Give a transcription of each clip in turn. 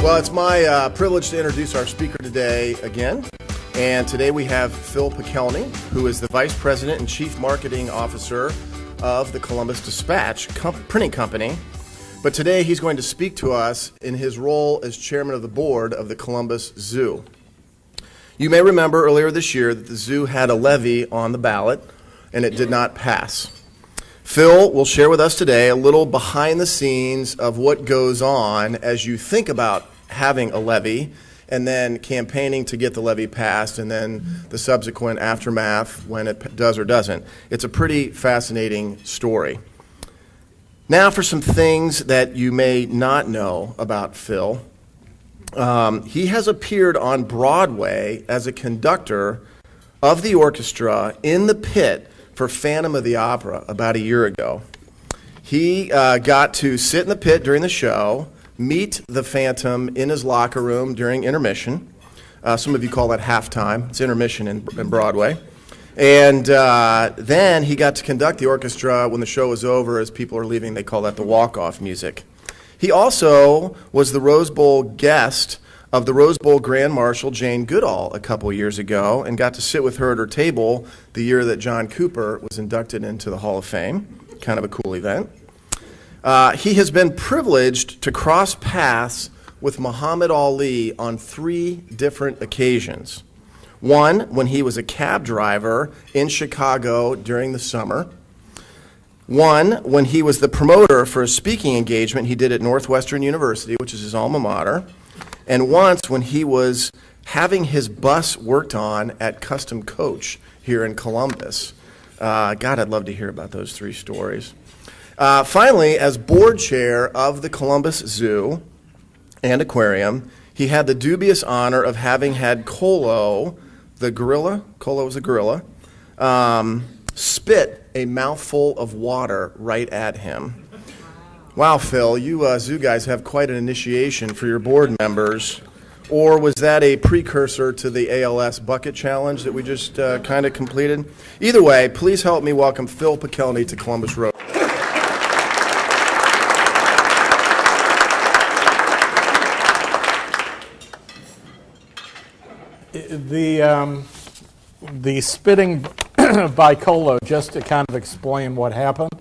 Well, it's my privilege to introduce our speaker today again. And today we have Phil Pikelny, who is the Vice President and Chief Marketing Officer of the Columbus Dispatch printing company. But today he's going to speak to us in his role as Chairman of the Board of the Columbus Zoo. You may remember earlier this year that the zoo had a levy on the ballot, and it did not pass. Phil will share with us today a little behind the scenes of what goes on as you think about having a levy and then campaigning to get the levy passed and then the subsequent aftermath when it does or doesn't. It's a pretty fascinating story. Now for some things that you may not know about Phil. He has appeared on Broadway as a conductor of the orchestra in the pit for Phantom of the Opera about a year ago. He got to sit in the pit during the show, meet the Phantom in his locker room during intermission. Some of you call that halftime. It's intermission in Broadway. And then he got to conduct the orchestra when the show was over. As people are leaving, they call that the walk-off music. He also was the Rose Bowl guest of the Rose Bowl Grand Marshal Jane Goodall a couple years ago and got to sit with her at her table the year that John Cooper was inducted into the Hall of Fame. Kind of a cool event. He has been privileged to cross paths with Muhammad Ali on 3 different occasions. One, when he was a cab driver in Chicago during the summer. One, when he was the promoter for a speaking engagement he did at Northwestern University, which is his alma mater. And once when he was having his bus worked on at Custom Coach here in Columbus. God, I'd love to hear about those 3 stories. Finally, as board chair of the Columbus Zoo and Aquarium, he had the dubious honor of having had Colo, the gorilla, Colo was a gorilla, spit a mouthful of water right at him. Wow, Phil, you zoo guys have quite an initiation for your board members. Or was that a precursor to the ALS bucket challenge that we just kind of completed? Either way, please help me welcome Phil Pikelny to ColumbusRotary. The spitting by Colo, just to kind of explain what happened.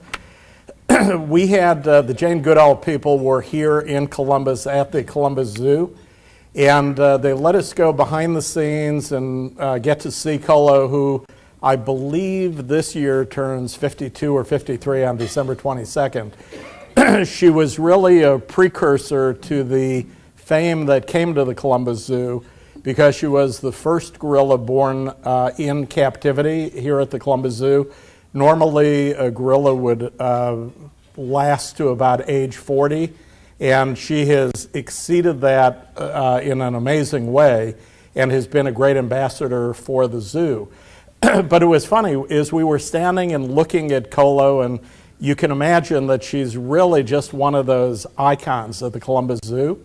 We had the Jane Goodall people were here in Columbus at the Columbus Zoo, and they let us go behind the scenes and get to see Colo, who I believe this year turns 52 or 53 on December 22nd. She was really a precursor to the fame that came to the Columbus Zoo because she was the first gorilla born in captivity here at the Columbus Zoo. Normally, a gorilla would last to about age 40, and she has exceeded that in an amazing way and has been a great ambassador for the zoo. But it was funny, as we were standing and looking at Colo, and you can imagine that she's really just one of those icons of the Columbus Zoo.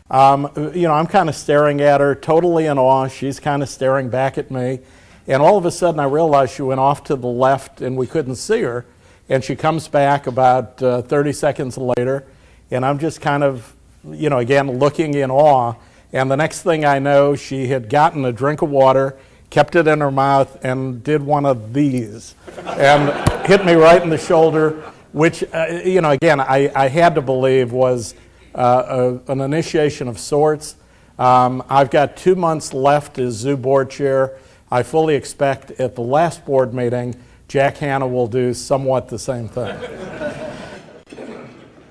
I'm kind of staring at her, totally in awe. She's kind of staring back at me. And all of a sudden, I realized she went off to the left and we couldn't see her. And she comes back about 30 seconds later. And I'm just kind of, again, looking in awe. And the next thing I know, she had gotten a drink of water, kept it in her mouth, and did one of these. And hit me right in the shoulder, which, again, I had to believe was an initiation of sorts. I've got 2 months left as zoo board chair. I fully expect at the last board meeting, Jack Hanna will do somewhat the same thing.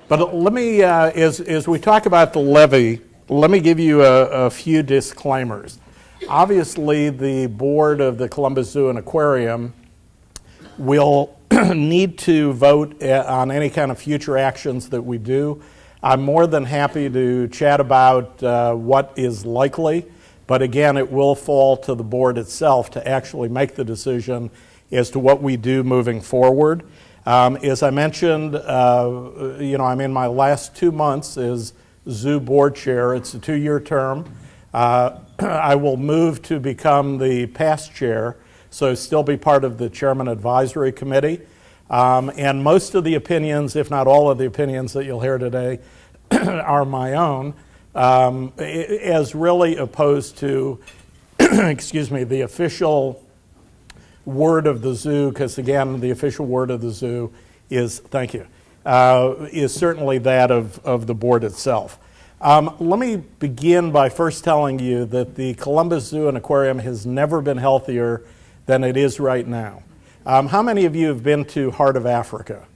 But let me, as we talk about the levy, let me give you a few disclaimers. Obviously, the board of the Columbus Zoo and Aquarium will need to vote on any kind of future actions that we do. I'm more than happy to chat about what is likely, but again, it will fall to the board itself to actually make the decision as to what we do moving forward. As I mentioned, I'm in my last 2 months as zoo board chair. It's a 2-year term. I will move to become the past chair, so still be part of the Chairman Advisory Committee. And most of the opinions, if not all of the opinions that you'll hear today, are my own. as really opposed to, excuse me, the official word of the zoo, because again, the official word of the zoo is, thank you, is certainly that of the board itself. Let me begin by first telling you that the Columbus Zoo and Aquarium has never been healthier than it is right now. How many of you have been to Heart of Africa?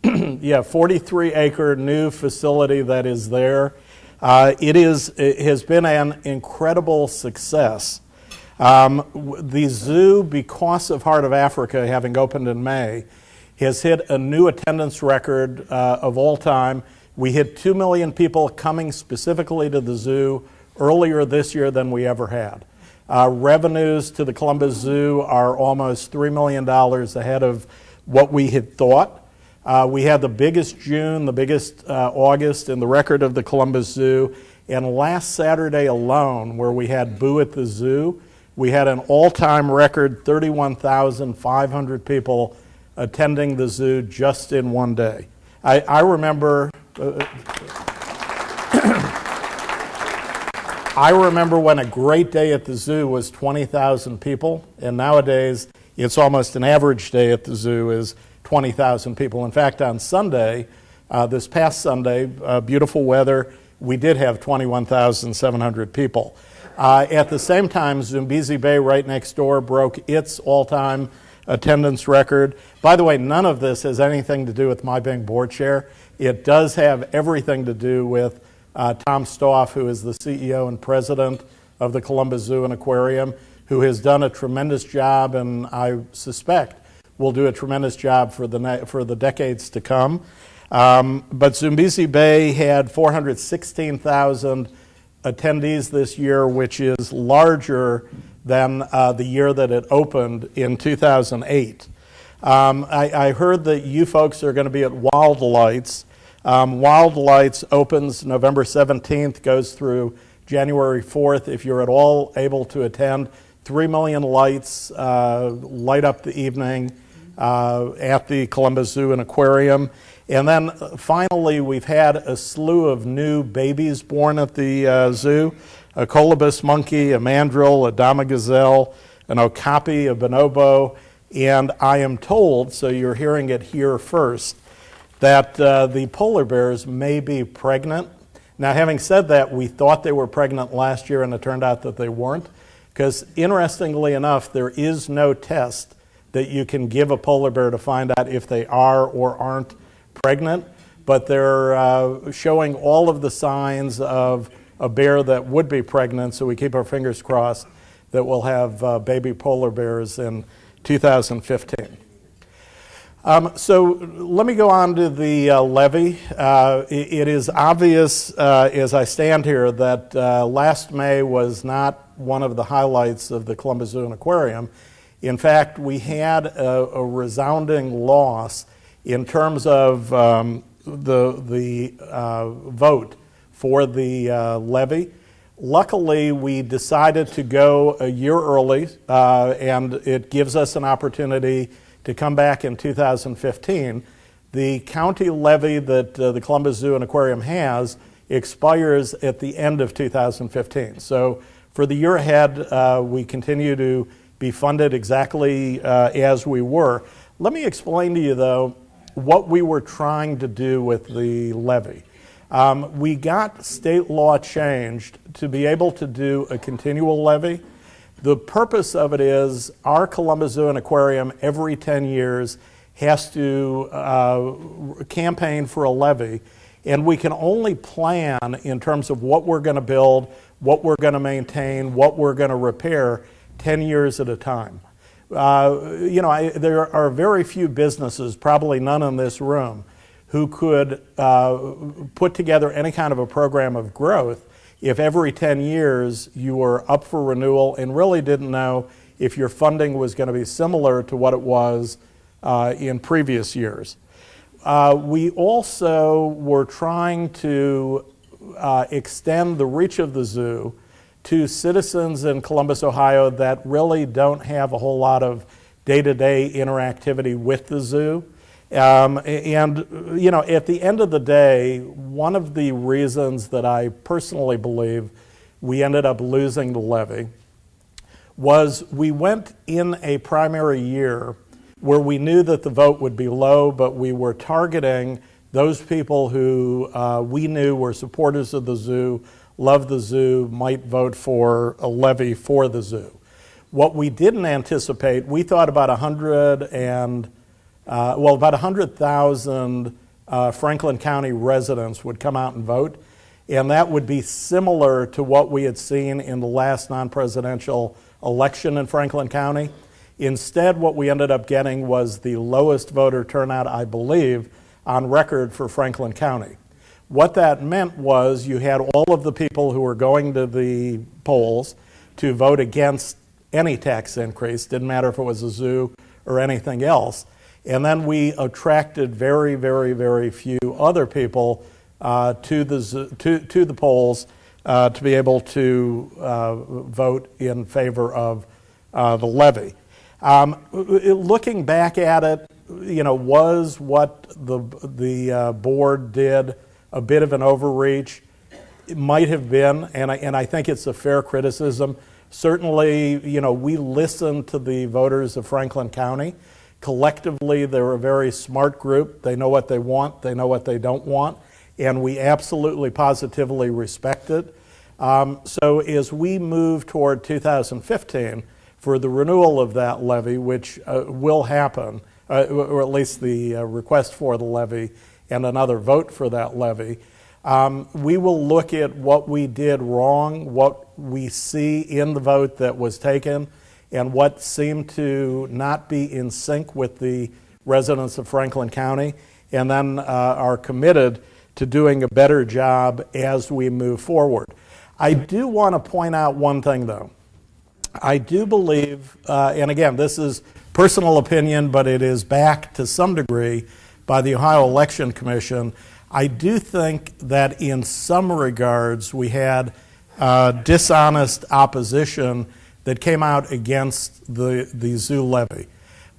Yeah, 43-acre new facility that is there. It has been an incredible success. The zoo, because of Heart of Africa having opened in May, has hit a new attendance record of all time. We hit 2 million people coming specifically to the zoo earlier this year than we ever had. Revenues to the Columbus Zoo are almost $3 million ahead of what we had thought. We had the biggest June, the biggest August in the record of the Columbus Zoo. And last Saturday alone, where we had Boo at the Zoo, we had an all-time record 31,500 people attending the zoo just in one day. I remember when a great day at the zoo was 20,000 people, and nowadays it's almost an average day at the zoo is 20,000 people. In fact, on Sunday, this past Sunday, beautiful weather, we did have 21,700 people. At the same time, Zambezi Bay right next door broke its all-time attendance record. By the way, none of this has anything to do with my being board chair. It does have everything to do with Tom Stoff, who is the CEO and president of the Columbus Zoo and Aquarium, who has done a tremendous job, and I suspect will do a tremendous job for the decades to come. But Zambezi Bay had 416,000 attendees this year, which is larger than the year that it opened in 2008. I heard that you folks are going to be at Wild Lights. Wild Lights opens November 17th, goes through January 4th. If you're at all able to attend, 3 million lights light up the evening at the Columbus Zoo and Aquarium. And then finally, we've had a slew of new babies born at the zoo. A colobus monkey, a mandrill, a dama gazelle, an okapi, a bonobo, and I am told, so you're hearing it here first, that the polar bears may be pregnant. Now, having said that, we thought they were pregnant last year, and it turned out that they weren't, because interestingly enough, there is no test that you can give a polar bear to find out if they are or aren't pregnant, but they're showing all of the signs of a bear that would be pregnant, so we keep our fingers crossed that we'll have baby polar bears in 2015. So let me go on to the levy. It is obvious as I stand here that last May was not one of the highlights of the Columbus Zoo and Aquarium. In fact, we had a resounding loss in terms of the vote for the levy. Luckily, we decided to go a year early, and it gives us an opportunity to come back in 2015. The county levy that the Columbus Zoo and Aquarium has expires at the end of 2015. So for the year ahead, we continue to be funded exactly as we were. Let me explain to you, though, what we were trying to do with the levy. We got state law changed to be able to do a continual levy. The purpose of it is our Columbus Zoo and Aquarium every 10 years has to campaign for a levy, and we can only plan in terms of what we're going to build, what we're going to maintain, what we're going to repair 10 years at a time. There are very few businesses, probably none in this room, who could put together any kind of a program of growth if every 10 years you were up for renewal and really didn't know if your funding was going to be similar to what it was in previous years. We also were trying to extend the reach of the zoo to citizens in Columbus, Ohio that really don't have a whole lot of day-to-day interactivity with the zoo. And, you know, at the end of the day, one of the reasons that I personally believe we ended up losing the levy was we went in a primary year where we knew that the vote would be low, but we were targeting those people who we knew were supporters of the zoo, loved the zoo, might vote for a levy for the zoo. What we didn't anticipate, we thought about 100,000 Franklin County residents would come out and vote, and that would be similar to what we had seen in the last non-presidential election in Franklin County. Instead, what we ended up getting was the lowest voter turnout, I believe, on record for Franklin County. What that meant was you had all of the people who were going to the polls to vote against any tax increase, didn't matter if it was a zoo or anything else. And then we attracted very, very, very few other people to the polls to be able to vote in favor of the levy. Looking back at it, you know, was what the board did a bit of an overreach? It might have been, and I think it's a fair criticism. Certainly, you know, we listened to the voters of Franklin County. Collectively, they're a very smart group. They know what they want, they know what they don't want, and we absolutely positively respect it. So as we move toward 2015 for the renewal of that levy, which will happen, or at least the request for the levy and another vote for that levy, we will look at what we did wrong, what we see in the vote that was taken, and what seemed to not be in sync with the residents of Franklin County, and then are committed to doing a better job as we move forward. I do want to point out one thing, though. I do believe, and again, this is personal opinion, but it is backed to some degree by the Ohio Election Commission. I do think that in some regards we had dishonest opposition that came out against the zoo levy.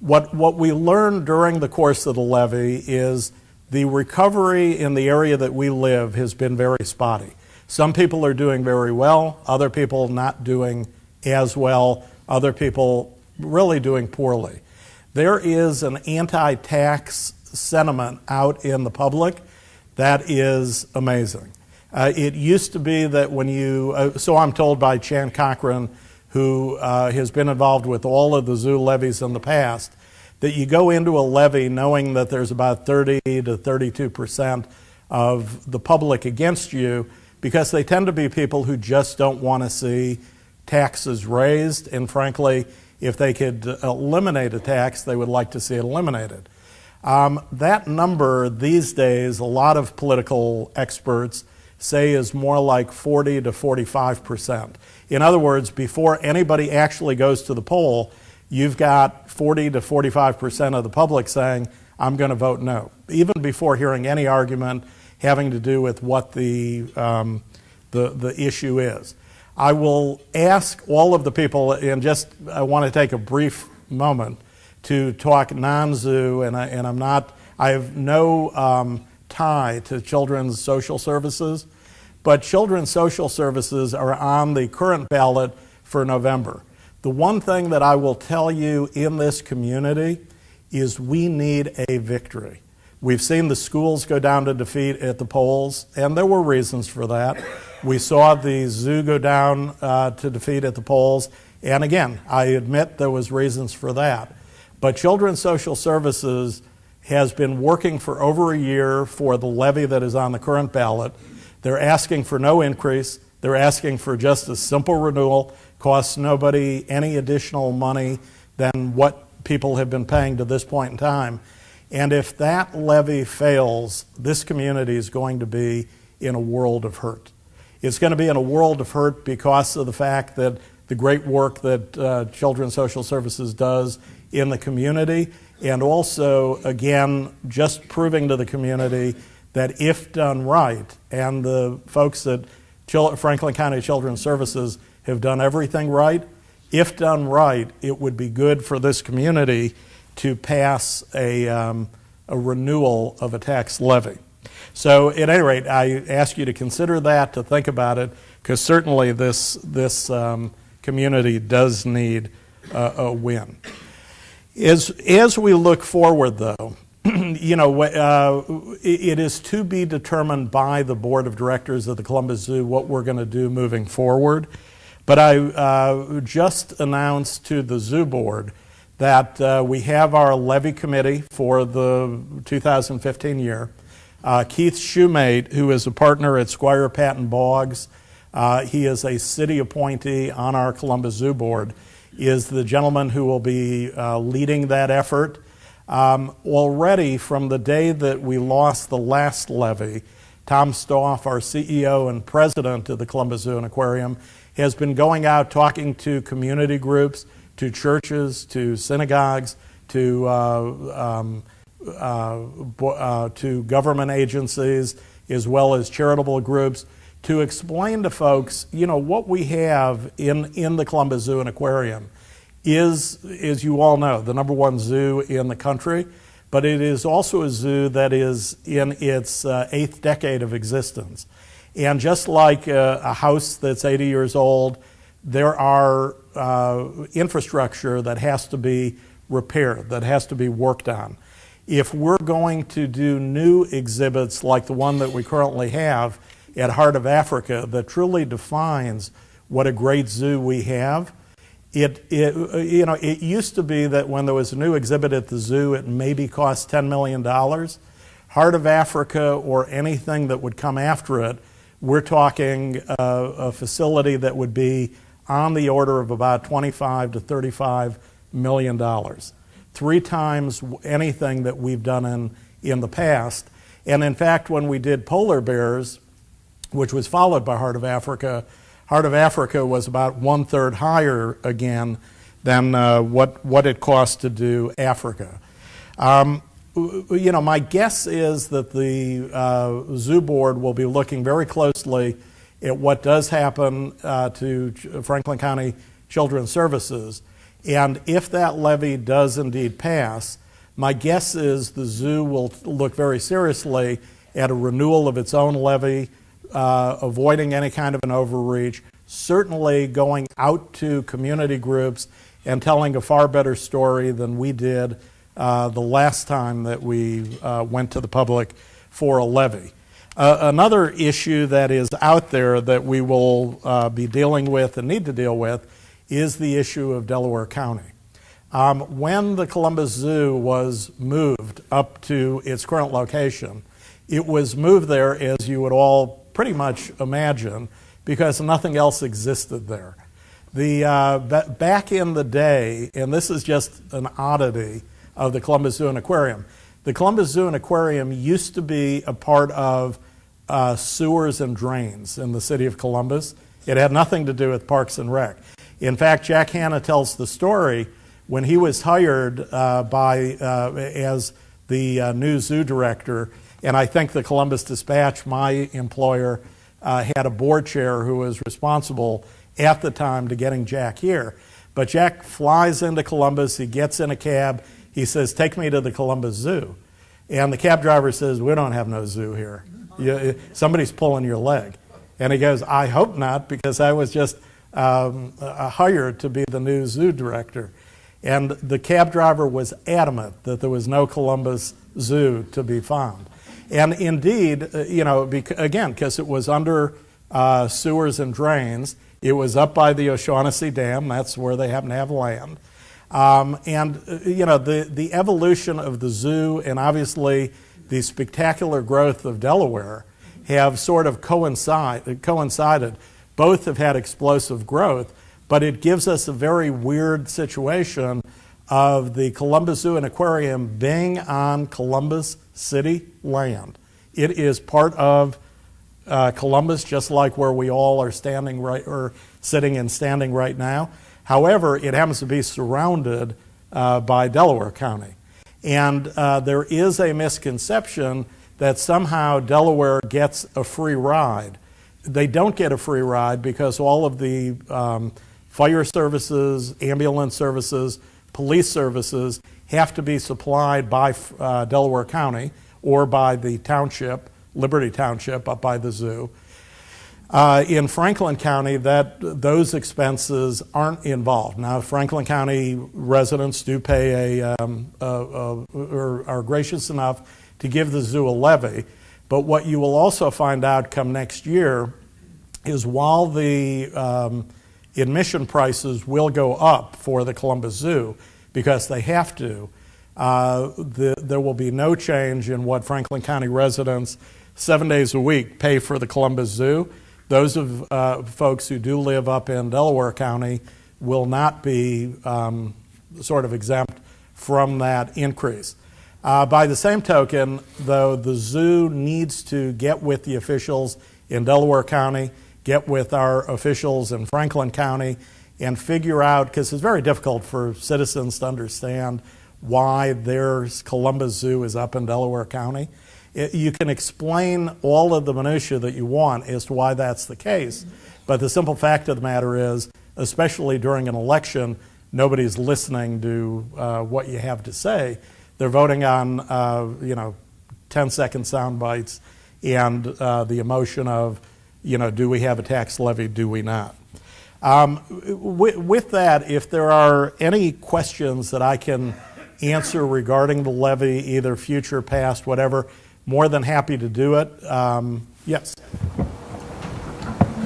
What we learned during the course of the levy is the recovery in the area that we live has been very spotty. Some people are doing very well, other people not doing as well, other people really doing poorly. There is an anti-tax sentiment out in the public that is amazing. It used to be that when you, so I'm told by Chan Cochran, who has been involved with all of the zoo levies in the past, that you go into a levy knowing that there's about 30 to 32% of the public against you, because they tend to be people who just don't want to see taxes raised, and frankly, if they could eliminate a tax, they would like to see it eliminated. That number these days, a lot of political experts say is more like 40 to 45%. In other words, before anybody actually goes to the poll, you've got 40 to 45% of the public saying, I'm going to vote no, even before hearing any argument having to do with what the issue is. I will ask all of the people, and just I want to take a brief moment to talk non-zoo, and I have no tie to Children's Social Services, but Children's Social Services are on the current ballot for November. The one thing that I will tell you in this community is we need a victory. We've seen the schools go down to defeat at the polls, and there were reasons for that. We saw the zoo go down to defeat at the polls, and again, I admit there was reasons for that. But Children's Social Services has been working for over a year for the levy that is on the current ballot. They're asking for no increase. They're asking for just a simple renewal, costs nobody any additional money than what people have been paying to this point in time. And if that levy fails, this community is going to be in a world of hurt. It's going to be in a world of hurt because of the fact that the great work that Children's Social Services does in the community, and also, again, just proving to the community that if done right, and the folks at Franklin County Children's Services have done everything right, if done right, it would be good for this community to pass a a renewal of a tax levy. So at any rate, I ask you to consider that, to think about it, because certainly this community does need a win. As we look forward, though, it is to be determined by the board of directors of the Columbus Zoo what we're going to do moving forward. But I just announced to the zoo board that we have our levy committee for the 2015 year. Keith Shoemate, who is a partner at Squire Patton Boggs, he is a city appointee on our Columbus Zoo board, is the gentleman who will be leading that effort. Already from the day that we lost the last levy, Tom Stoff, our CEO and president of the Columbus Zoo and Aquarium, has been going out talking to community groups, to churches, to synagogues, to government agencies, as well as charitable groups, to explain to folks, what we have in the Columbus Zoo and Aquarium is, as you all know, the #1 zoo in the country, but it is also a zoo that is in its 8th decade of existence. And just like a house that's 80 years old, there are infrastructure that has to be repaired, that has to be worked on. If we're going to do new exhibits like the one that we currently have at Heart of Africa that truly defines what a great zoo we have, it used to be that when there was a new exhibit at the zoo, it maybe cost $10 million. Heart of Africa or anything that would come after it, we're talking a facility that would be on the order of about $25 to $35 million. 3 times anything that we've done in the past. And in fact, when we did polar bears, which was followed by Heart of Africa was about 1/3 higher again than what it cost to do Africa. My guess is that the zoo board will be looking very closely at what does happen to Franklin County Children's Services. And if that levy does indeed pass, my guess is the zoo will look very seriously at a renewal of its own levy, avoiding any kind of an overreach, certainly going out to community groups and telling a far better story than we did the last time that we went to the public for a levy. Another issue that is out there that we will be dealing with and need to deal with is the issue of Delaware County. When the Columbus Zoo was moved up to its current location, it was moved there, as you would all pretty much imagine, because nothing else existed there. Back in the day, and this is just an oddity of the Columbus Zoo and Aquarium, the Columbus Zoo and Aquarium used to be a part of sewers and drains in the city of Columbus. It had nothing to do with Parks and Rec. In fact, Jack Hanna tells the story when he was hired as the new zoo director, and I think the Columbus Dispatch, my employer, had a board chair who was responsible at the time to getting Jack here. But Jack flies into Columbus, he gets in a cab, he says, "Take me to the Columbus Zoo." And the cab driver says, "We don't have no zoo here. Somebody's pulling your leg." And he goes, "I hope not, because I was just hired to be the new zoo director." And the cab driver was adamant that there was no Columbus Zoo to be found. And indeed, again, because it was under sewers and drains, it was up by the O'Shaughnessy Dam, that's where they happen to have land. The evolution of the zoo and obviously the spectacular growth of Delaware have sort of coincided. Both have had explosive growth, but it gives us a very weird situation of the Columbus Zoo and Aquarium being on Columbus City land. It is part of Columbus, just like where we all are sitting and standing right now. However, it happens to be surrounded by Delaware County. And there is a misconception that somehow Delaware gets a free ride. They don't get a free ride because all of the fire services, ambulance services, police services have to be supplied by Delaware County or by the township, Liberty Township, up by the zoo. In Franklin County, those expenses aren't involved. Now, Franklin County residents do pay or are gracious enough to give the zoo a levy. But what you will also find out come next year is while the admission prices will go up for the Columbus Zoo, because they have to, there will be no change in what Franklin County residents 7 days a week pay for the Columbus Zoo. Those of folks who do live up in Delaware County will not be sort of exempt from that increase. By the same token, though, the zoo needs to get with the officials in Delaware County, get with our officials in Franklin County, and figure out, because it's very difficult for citizens to understand why their Columbus Zoo is up in Delaware County. You can explain all of the minutiae that you want as to why that's the case, but the simple fact of the matter is, especially during an election, nobody's listening to what you have to say. They're voting on 10-second sound bites and the emotion of, do we have a tax levy, do we not? With that, if there are any questions that I can answer regarding the levy, either future, past, whatever, more than happy to do it. Yes?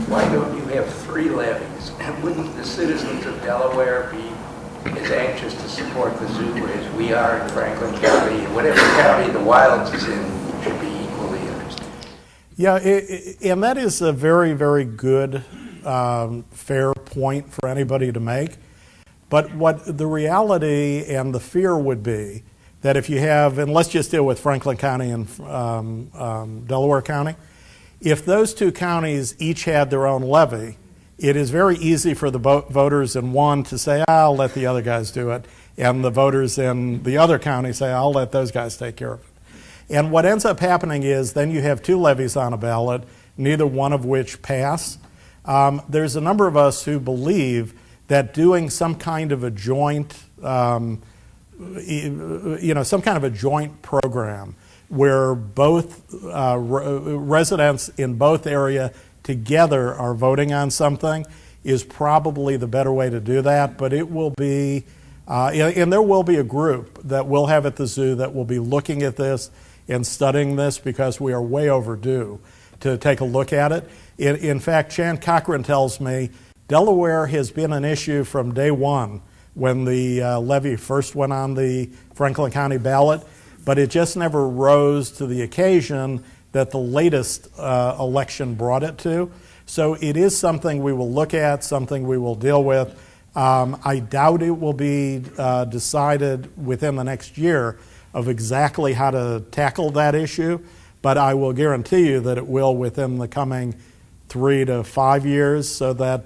Why don't you have 3 levies? And wouldn't the citizens of Delaware be as anxious to support the zoo as we are in Franklin County? And whatever county the Wilds is in should be equally interested. Yeah, and that is a very, very good, fair point for anybody to make. But what the reality and the fear would be that if you have, and let's just deal with Franklin County and Delaware County, if those 2 counties each had their own levy, it is very easy for the voters in one to say, I'll let the other guys do it, and the voters in the other county say, I'll let those guys take care of it. And what ends up happening is then you have 2 levies on a ballot, neither one of which pass. There's a number of us who believe that doing some kind of a joint, some kind of a joint program where both residents in both area together are voting on something is probably the better way to do that. But it will be, and there will be a group that we'll have at the zoo that will be looking at this and studying this because we are way overdue to take a look at it. In fact, Chan Cochran tells me Delaware has been an issue from day one when the levy first went on the Franklin County ballot, but it just never rose to the occasion that the latest election brought it to. So it is something we will look at, something we will deal with. I doubt it will be decided within the next year of exactly how to tackle that issue, but I will guarantee you that it will within the coming 3 to 5 years, so that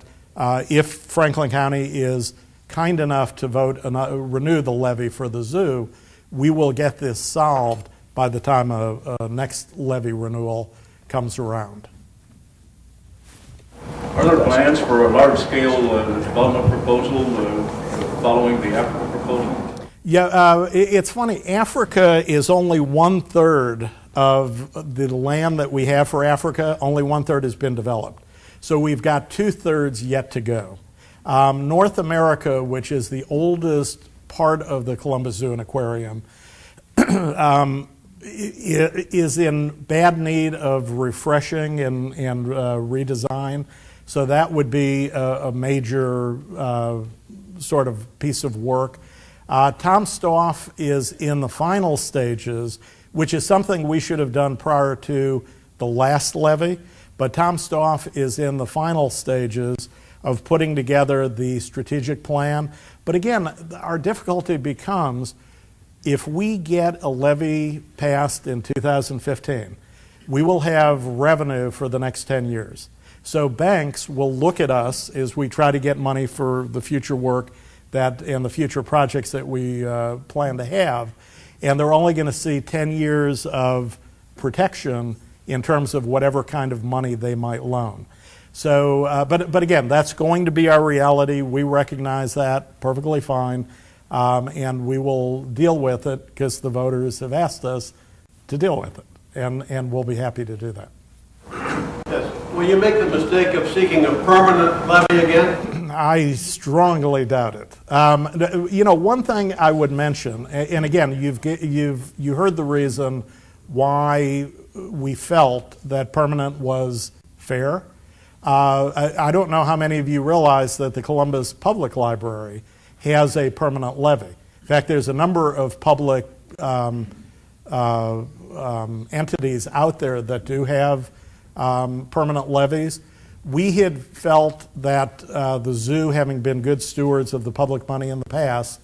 if Franklin County is kind enough to vote renew the levy for the zoo, we will get this solved by the time a next levy renewal comes around. Are there plans for a large-scale development proposal following the Africa proposal? Yeah, it's funny. Africa is only 1/3 of the land that we have for Africa. Only 1/3 has been developed. So we've got 2/3 yet to go. North America, which is the oldest part of the Columbus Zoo and Aquarium, is in bad need of refreshing and redesign. So that would be a major sort of piece of work. Tom Stoff is in the final stages, which is something we should have done prior to the last levy. But Tom Stoff is in the final stages of putting together the strategic plan. But again, our difficulty becomes if we get a levy passed in 2015, we will have revenue for the next 10 years. So banks will look at us as we try to get money for the future work and the future projects that we plan to have, and they're only going to see 10 years of protection in terms of whatever kind of money they might loan. So, but again, that's going to be our reality. We recognize that perfectly fine. and we will deal with it because the voters have asked us to deal with it, and we'll be happy to do that. Yes. Will you make the mistake of seeking a permanent levy again? I strongly doubt it. You know, one thing I would mention, and again, you heard the reason why we felt that permanent was fair. I don't know how many of you realize that the Columbus Public Library has a permanent levy. In fact, there's a number of public entities out there that do have permanent levies. We had felt that the zoo, having been good stewards of the public money in the past,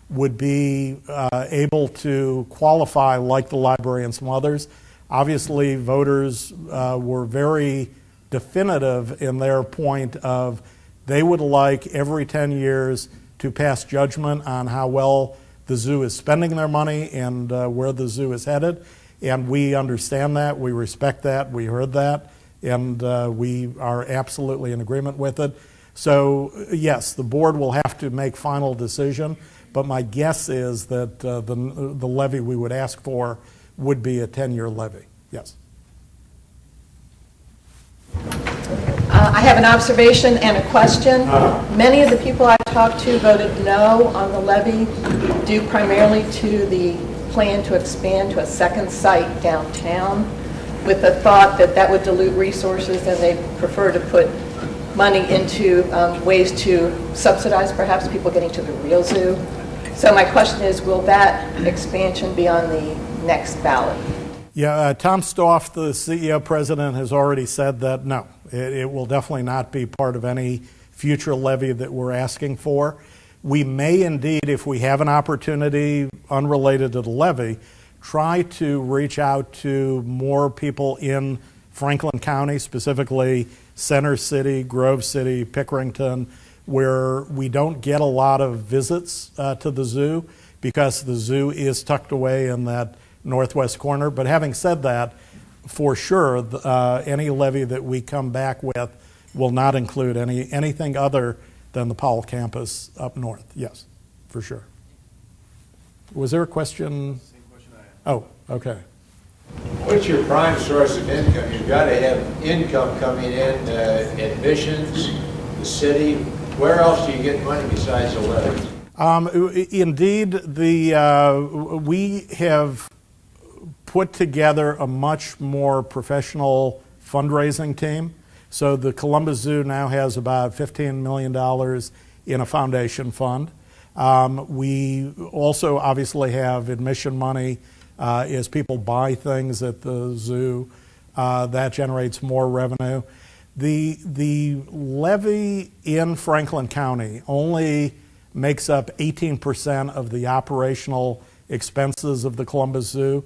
would be able to qualify like the library and some others. Obviously, voters were very definitive in their point of they would like every 10 years to pass judgment on how well the zoo is spending their money and where the zoo is headed. And we understand that, we respect that, we heard that, and we are absolutely in agreement with it. So yes, the board will have to make final decision, but my guess is that the levy we would ask for would be a 10-year levy. Yes. I have an observation and a question. Many of the people I talked to voted no on the levy due primarily to the plan to expand to a second site downtown with the thought that that would dilute resources and they prefer to put money into ways to subsidize perhaps people getting to the real zoo. So my question is, will that expansion be on the next ballot? Yeah, Tom Stoff, the CEO president, has already said that no, it will definitely not be part of any future levy that we're asking for. We may indeed, if we have an opportunity unrelated to the levy, try to reach out to more people in Franklin County, specifically Center City, Grove City, Pickerington, where we don't get a lot of visits to the zoo because the zoo is tucked away in that northwest corner. But having said that, for sure, any levy that we come back with will not include anything other than the Powell campus up north. Yes, for sure. Was there a question? Same question I had. Oh, okay. What's your prime source of income? You've got to have income coming in, admissions, the city. Where else do you get money besides the levy? Indeed, we have put together a much more professional fundraising team. So the Columbus Zoo now has about $15 million in a foundation fund. We also obviously have admission money as people buy things at the zoo. That generates more revenue. The levy in Franklin County only makes up 18% of the operational expenses of the Columbus Zoo.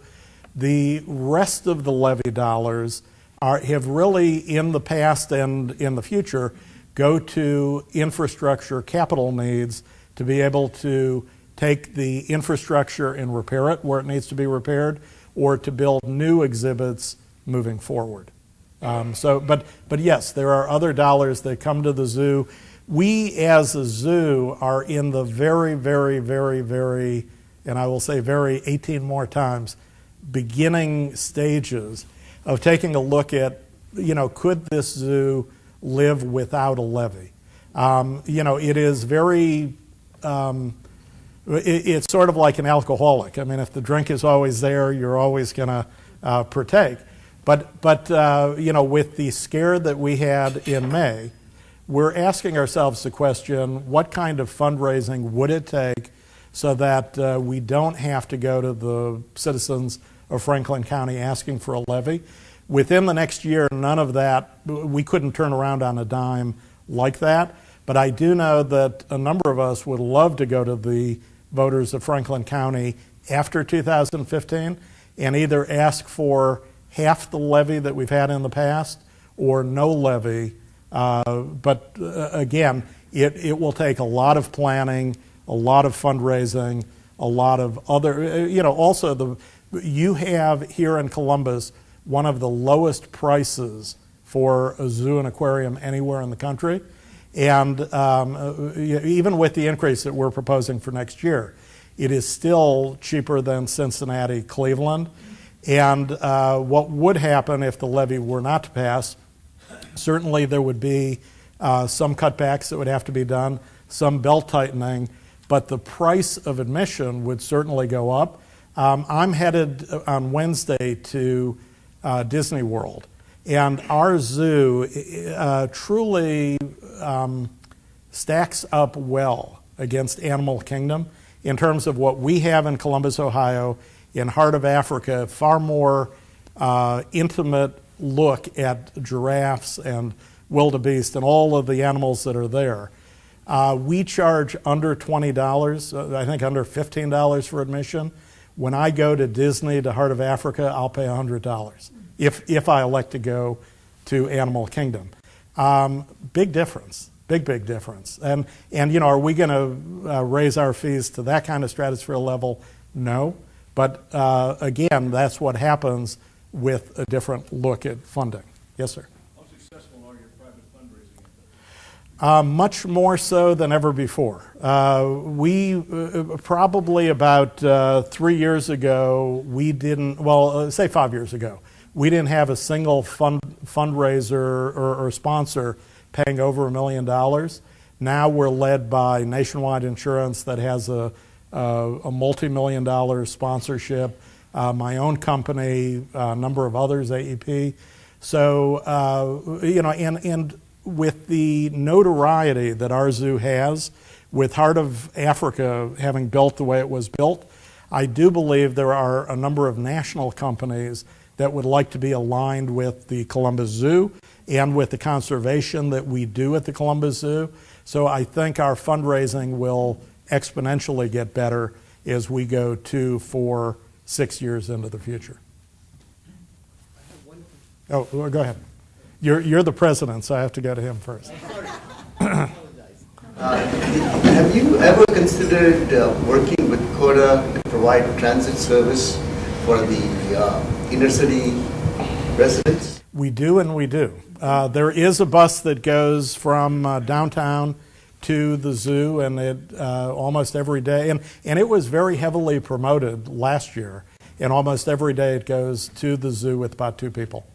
The rest of the levy dollars have really, in the past and in the future, go to infrastructure capital needs to be able to take the infrastructure and repair it where it needs to be repaired, or to build new exhibits moving forward. But yes, there are other dollars that come to the zoo. We as a zoo are in the very, very, very, very, and I will say very 18 more times, beginning stages of taking a look at, could this zoo live without a levy? It is very, it's sort of like an alcoholic. I mean, if the drink is always there, you're always going to partake. But with the scare that we had in May, we're asking ourselves the question, what kind of fundraising would it take so that we don't have to go to the citizens of Franklin County asking for a levy? Within the next year, none of that, we couldn't turn around on a dime like that. But I do know that a number of us would love to go to the voters of Franklin County after 2015 and either ask for half the levy that we've had in the past or no levy. But again, it will take a lot of planning, a lot of fundraising, a lot of other, also you have here in Columbus one of the lowest prices for a zoo and aquarium anywhere in the country. And even with the increase that we're proposing for next year, it is still cheaper than Cincinnati, Cleveland. And what would happen if the levy were not to pass, certainly there would be some cutbacks that would have to be done, some belt tightening, but the price of admission would certainly go up. I'm headed on Wednesday to Disney World, and our zoo truly stacks up well against Animal Kingdom in terms of what we have in Columbus, Ohio, in Heart of Africa, far more intimate look at giraffes and wildebeest and all of the animals that are there. We charge under $20, I think under $15 for admission. When I go to Disney, to Heart of Africa, I'll pay $100 if I elect to go to Animal Kingdom. Big difference, big difference. And are we going to raise our fees to that kind of stratosphere level? No. But again, that's what happens with a different look at funding. Yes, sir. How successful are your private fundraising? Much more so than ever before. We probably about 3 years ago, we didn't, say 5 years ago, we didn't have a single fundraiser or sponsor paying over $1 million. Now we're led by Nationwide Insurance that has a multi-million-dollar sponsorship, my own company, a number of others, AEP. So, and with the notoriety that our zoo has, with Heart of Africa having built the way it was built, I do believe there are a number of national companies that would like to be aligned with the Columbus Zoo and with the conservation that we do at the Columbus Zoo. So I think our fundraising will exponentially get better as we go 2, 4, 6 years into the future. Oh, well, go ahead. You're the president, so I have to go to him first. Have you ever considered working with CODA to provide transit service for the inner city residents? We do, and we do. There is a bus that goes from downtown to the zoo, and it almost every day, and it was very heavily promoted last year, and almost every day it goes to the zoo with about 2 people.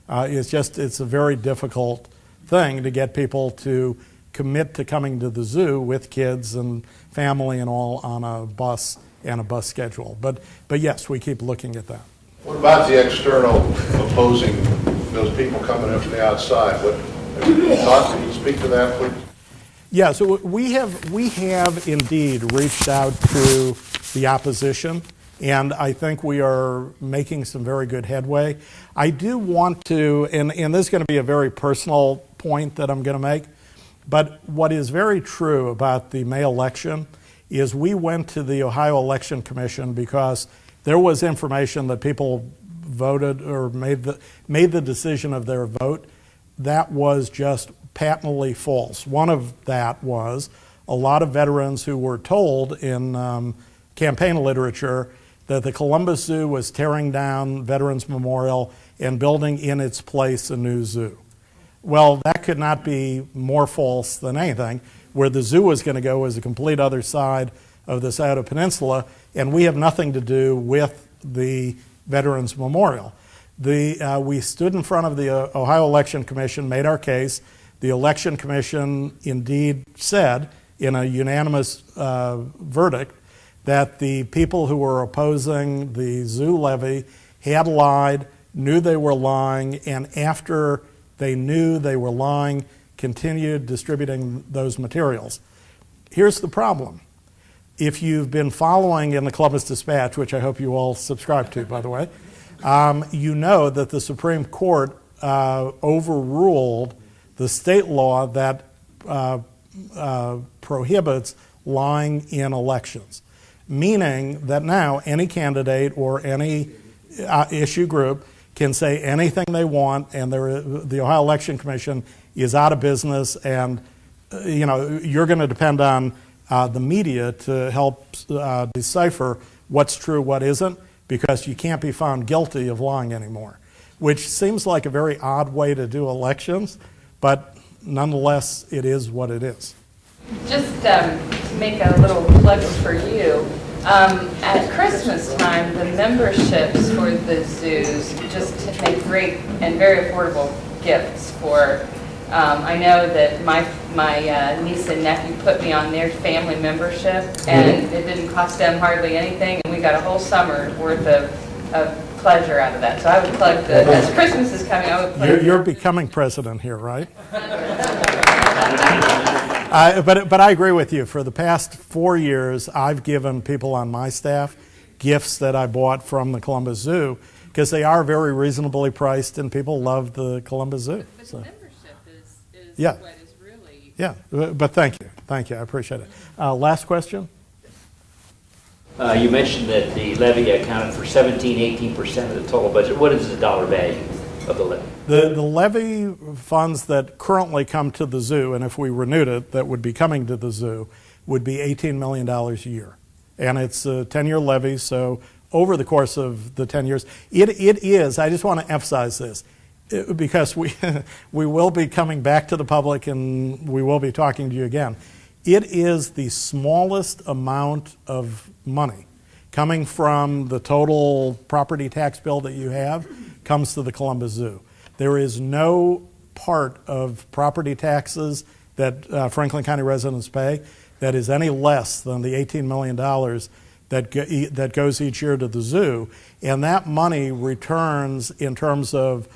It's a very difficult thing to get people to commit to coming to the zoo with kids and family and all on a bus and a bus schedule. But yes, we keep looking at that. What about the external opposing, those people coming in from the outside? Have you thought, can you speak to that, please? Yeah, so we have indeed reached out to the opposition, and I think we are making some very good headway. I do want to, and this is going to be a very personal point that I'm going to make, but what is very true about the May election is we went to the Ohio Election Commission because there was information that people voted or made the decision of their vote that was just patently false. One of that was a lot of veterans who were told in campaign literature that the Columbus Zoo was tearing down Veterans Memorial and building in its place a new zoo. Well, that could not be more false than anything. Where the zoo was going to go was a complete other side of the Scioto Peninsula, and we have nothing to do with the Veterans Memorial. We stood in front of the Ohio Election Commission, made our case. The Election Commission indeed said, in a unanimous verdict, that the people who were opposing the zoo levy had lied, knew they were lying, and after they knew they were lying, continued distributing those materials. Here's the problem. If you've been following in the Columbus Dispatch, which I hope you all subscribe to, by the way, you know that the Supreme Court overruled the state law that prohibits lying in elections, meaning that now any candidate or any issue group can say anything they want, and the Ohio Election Commission is out of business, and you're going to depend on the media to help decipher what's true, what isn't, because you can't be found guilty of lying anymore, which seems like a very odd way to do elections, but nonetheless, it is what it is. Just to make a little plug for you, at Christmas time, the memberships for the zoos just make great and very affordable gifts for, I know that my niece and nephew put me on their family membership, and it didn't cost them hardly anything, and we got a whole summer's worth of pleasure out of that. So I would plug as Christmas is coming, I would plug. You're becoming president here, right? But I agree with you. For the past 4 years, I've given people on my staff gifts that I bought from the Columbus Zoo because they are very reasonably priced, and people love the Columbus Zoo. But so. The membership is yeah. what is really... Yeah, but thank you. Thank you. I appreciate it. Last question? You mentioned that the levy accounted for 17-18% of the total budget. What is the dollar value of the levy? The levy funds that currently come to the zoo, and if we renewed it, that would be coming to the zoo, would be $18 million a year. And it's a 10-year levy, so over the course of the 10 years, it is, I just want to emphasize this, because we will be coming back to the public and we will be talking to you again. It is the smallest amount of money coming from the total property tax bill that you have comes to the Columbus Zoo. There is no part of property taxes that Franklin County residents pay that is any less than the $18 million that goes each year to the zoo. And that money returns in terms of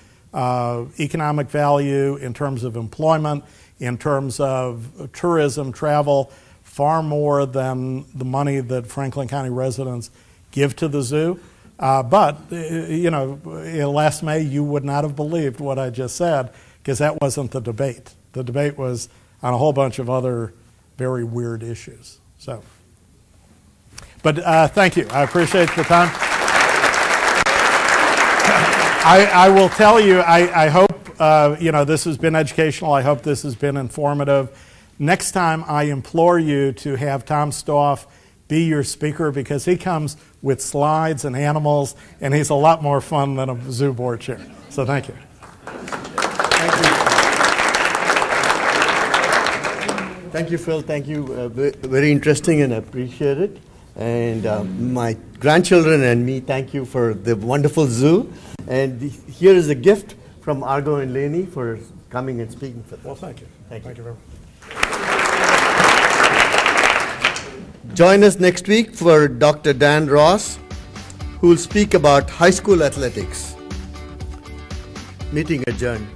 economic value, in terms of employment, in terms of tourism, travel, far more than the money that Franklin County residents give to the zoo. But, last May, you would not have believed what I just said, because that wasn't the debate. The debate was on a whole bunch of other very weird issues. So, but thank you. I appreciate the time. I will tell you, I hope, this has been educational. I hope this has been informative. Next time, I implore you to have Tom Stoff be your speaker, because he comes with slides and animals, and he's a lot more fun than a zoo board chair. So thank you. Thank you. Thank you, Phil. Thank you. Very interesting and appreciated. And my grandchildren and me, thank you for the wonderful zoo. And here is a gift from Argo and Laney for coming and speaking for us. Well, thank you. Thank you. Thank you very much. Join us next week for Dr. Dan Ross, who will speak about high school athletics. Meeting adjourned.